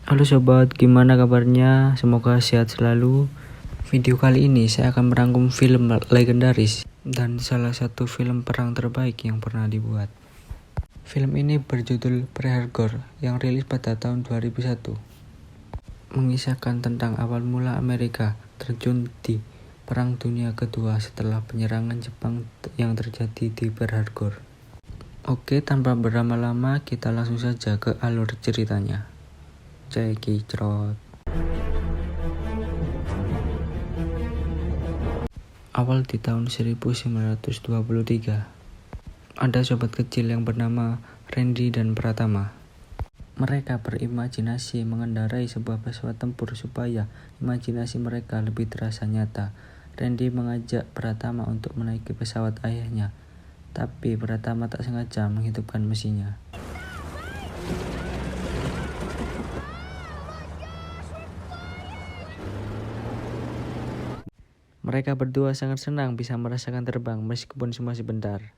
Halo sobat, gimana kabarnya? Semoga sehat selalu. Video kali ini saya akan merangkum film legendaris dan salah satu film perang terbaik yang pernah dibuat. Film ini berjudul Pearl Harbor yang rilis pada tahun 2001. Mengisahkan tentang awal mula Amerika terjun di Perang Dunia Kedua setelah penyerangan Jepang yang terjadi di Pearl Harbor. Oke, tanpa berlama-lama kita langsung saja ke alur ceritanya. Cekicrot. Awal di tahun 1923, ada sobat kecil yang bernama Randy dan Pratama. Mereka berimajinasi mengendarai sebuah pesawat tempur supaya imajinasi mereka lebih terasa nyata. Randy mengajak Pratama untuk menaiki pesawat ayahnya, tapi Pratama tak sengaja menghidupkan mesinnya. Mereka berdua sangat senang bisa merasakan terbang meskipun cuma sebentar.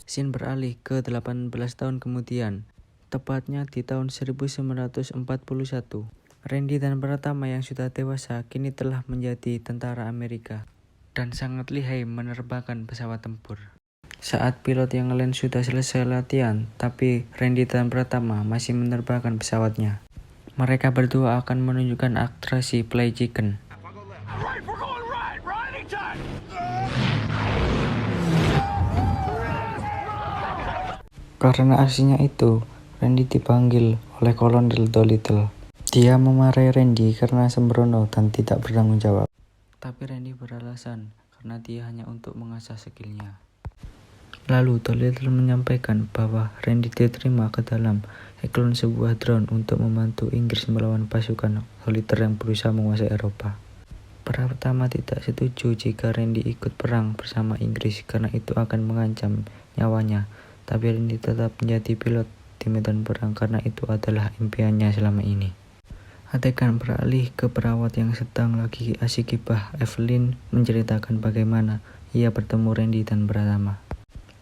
Scene beralih ke 18 tahun kemudian, tepatnya di tahun 1941. Randy dan Pratama yang sudah dewasa kini telah menjadi tentara Amerika dan sangat lihai menerbangkan pesawat tempur. Saat pilot yang lain sudah selesai latihan, tapi Randy dan Pratama masih menerbangkan pesawatnya. Mereka berdua akan menunjukkan atraksi Fly Chicken. Karena aksinya itu, Randy dipanggil oleh Kolonel Dolittle. Dia memarahi Randy karena sembrono dan tidak bertanggung jawab. Tapi Randy beralasan karena dia hanya untuk mengasah skillnya. Lalu Dolittle menyampaikan bahwa Randy diterima ke dalam eklon sebuah drone untuk membantu Inggris melawan pasukan Dolittle yang berusaha menguasai Eropa. Pratama tidak setuju jika Randy ikut perang bersama Inggris karena itu akan mengancam nyawanya. Tapi Randy tetap menjadi pilot di medan perang karena itu adalah impiannya selama ini. Adegan beralih ke perawat yang sedang lagi asik gibah. Evelyn menceritakan bagaimana ia bertemu Randy dan Pratama.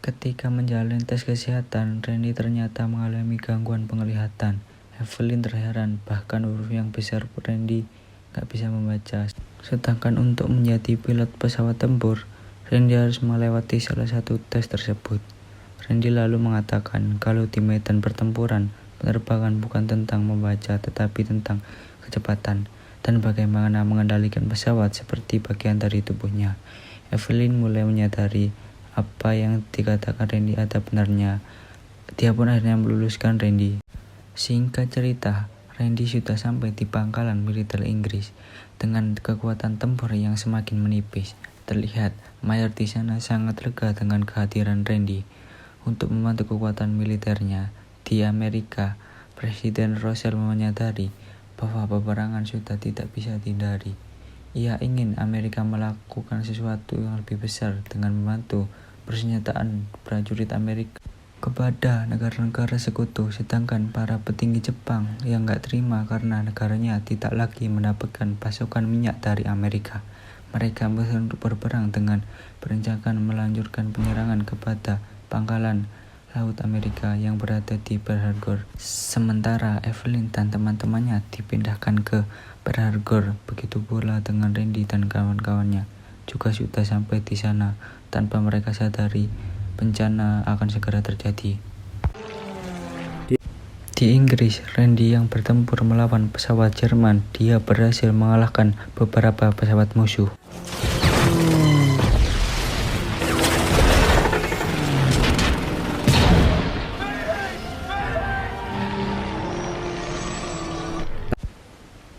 Ketika menjalani tes kesehatan, Randy ternyata mengalami gangguan penglihatan. Evelyn terheran, bahkan huruf yang besar Randy gak bisa membaca. Sedangkan untuk menjadi pilot pesawat tempur, Randy harus melewati salah satu tes tersebut. Randy lalu mengatakan kalau di medan pertempuran, penerbangan bukan tentang membaca tetapi tentang kecepatan dan bagaimana mengendalikan pesawat seperti bagian dari tubuhnya. Evelyn mulai menyadari apa yang dikatakan Randy ada benarnya. Dia pun akhirnya meluluskan Randy. Singkat cerita, Randy sudah sampai di pangkalan militer Inggris dengan kekuatan tempur yang semakin menipis. Terlihat mayor di sana sangat lega dengan kehadiran Randy. Untuk membantu kekuatan militernya di Amerika, Presiden Roosevelt menyadari bahwa peperangan sudah tidak bisa dihindari. Ia ingin Amerika melakukan sesuatu yang lebih besar dengan membantu persenjataan prajurit Amerika kepada negara-negara sekutu, sedangkan para petinggi Jepang yang gak terima karena negaranya tidak lagi mendapatkan pasokan minyak dari Amerika. Mereka berperang dengan berencana melanjutkan penyerangan kepada pangkalan laut Amerika yang berada di Pearl Harbor. Sementara Evelyn dan teman-temannya dipindahkan ke Pearl Harbor. Begitu pula dengan Randy dan kawan-kawannya juga sudah sampai di sana. Tanpa mereka sadari, bencana akan segera terjadi. Di Inggris, Randy yang bertempur melawan pesawat Jerman, dia berhasil mengalahkan beberapa pesawat musuh.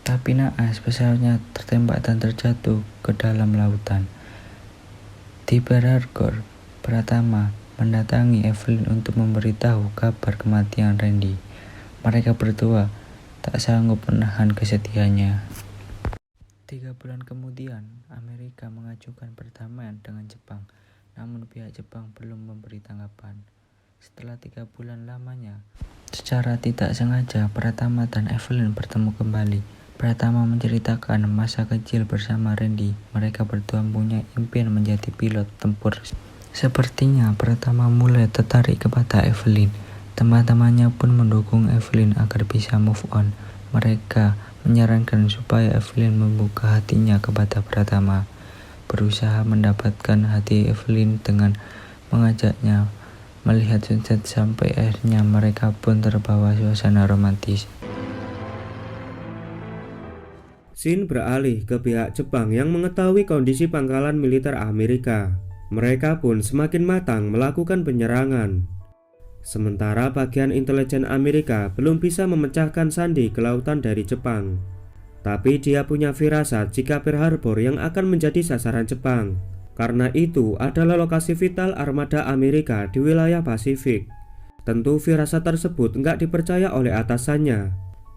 Tapi naas, pesawatnya tertembak dan terjatuh ke dalam lautan. Di Pearl Harbor, Pratama mendatangi Evelyn untuk memberitahu kabar kematian Randy. Mereka berdua tak sanggup menahan kesedihannya. 3 bulan kemudian, Amerika mengajukan perdamaian dengan Jepang, namun pihak Jepang belum memberi tanggapan. Setelah 3 bulan lamanya, secara tidak sengaja Pratama dan Evelyn bertemu kembali. Pratama menceritakan masa kecil bersama Randy. Mereka berdua punya impian menjadi pilot tempur. Sepertinya Pratama mulai tertarik kepada Evelyn. Teman-temannya pun mendukung Evelyn agar bisa move on. Mereka menyarankan supaya Evelyn membuka hatinya kepada Pratama, berusaha mendapatkan hati Evelyn dengan mengajaknya melihat sunset sampai akhirnya mereka pun terbawa suasana romantis. Scene beralih ke pihak Jepang yang mengetahui kondisi pangkalan militer Amerika. Mereka pun semakin matang melakukan penyerangan. Sementara bagian intelijen Amerika belum bisa memecahkan sandi kelautan dari Jepang. Tapi dia punya firasat jika Pearl Harbor yang akan menjadi sasaran Jepang. Karena itu adalah lokasi vital armada Amerika di wilayah Pasifik. Tentu firasat tersebut nggak dipercaya oleh atasannya.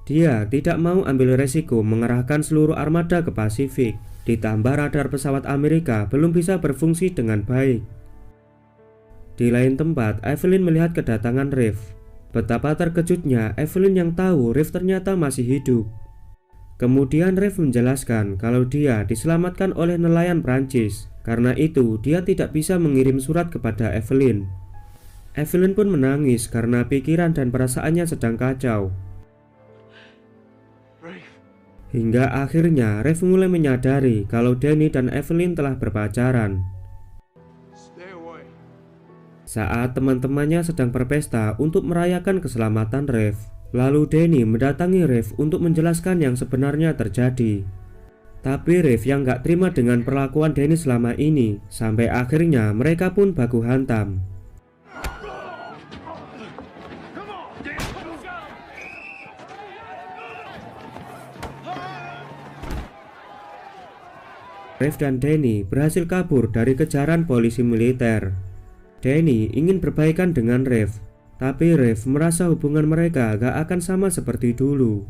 Dia tidak mau ambil resiko mengerahkan seluruh armada ke Pasifik. Ditambah radar pesawat Amerika belum bisa berfungsi dengan baik. Di lain tempat, Evelyn melihat kedatangan Reeve. Betapa terkejutnya Evelyn yang tahu Reeve ternyata masih hidup. Kemudian Reeve menjelaskan kalau dia diselamatkan oleh nelayan Prancis. Karena itu, dia tidak bisa mengirim surat kepada Evelyn. Evelyn pun menangis karena pikiran dan perasaannya sedang kacau. Hingga akhirnya Reeve mulai menyadari kalau Danny dan Evelyn telah berpacaran. Saat teman-temannya sedang berpesta untuk merayakan keselamatan Reeve, lalu Danny mendatangi Reeve untuk menjelaskan yang sebenarnya terjadi. Tapi Reeve yang gak terima dengan perlakuan Danny selama ini, sampai akhirnya mereka pun baku hantam. Reeve dan Danny berhasil kabur dari kejaran polisi militer. Danny ingin berbaikan dengan Reeve, tapi Reeve merasa hubungan mereka gak akan sama seperti dulu.